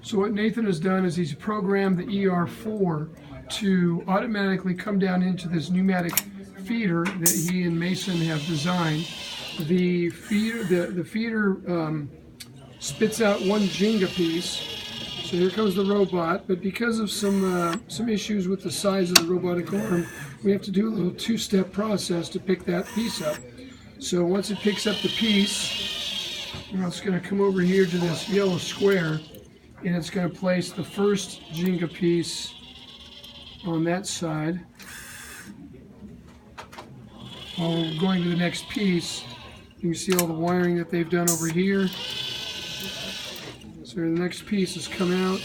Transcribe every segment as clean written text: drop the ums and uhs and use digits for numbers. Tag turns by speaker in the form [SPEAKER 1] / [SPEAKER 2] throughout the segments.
[SPEAKER 1] So what Nathan has done is he's programmed the ER-4 to automatically come down into this pneumatic feeder that he and Mason have designed. The feeder spits out one Jenga piece. So here comes the robot, but because of some issues with the size of the robotic arm, we have to do a little two-step process to pick that piece up. So once it picks up the piece, it's going to come over here to this yellow square, and it's going to place the first Jenga piece on that side. While we're going to the next piece, you can see all the wiring that they've done over here. So the next piece has come out.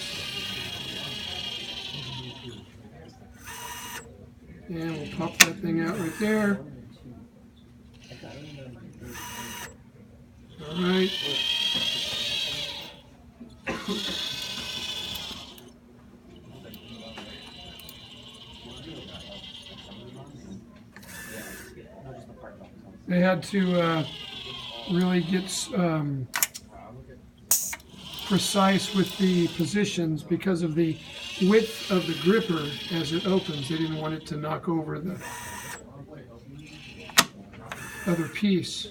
[SPEAKER 1] And we'll pop that thing out right there. All right. They had to really get precise with the positions because of the width of the gripper as it opens. They didn't want it to knock over the other piece.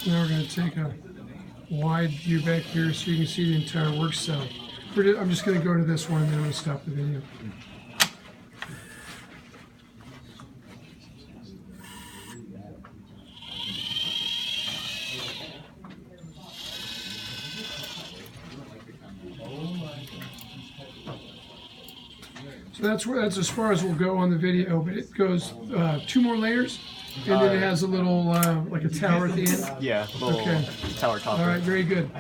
[SPEAKER 1] Now we're going to take a wide view back here so you can see the entire work cell. I'm just going to go to this one and then I'm going to stop the video. So that's as far as we'll go on the video, but it goes 2 more layers. And then it has a little, like a tower at the end?
[SPEAKER 2] Yeah, a little tower top.
[SPEAKER 1] All right, very good.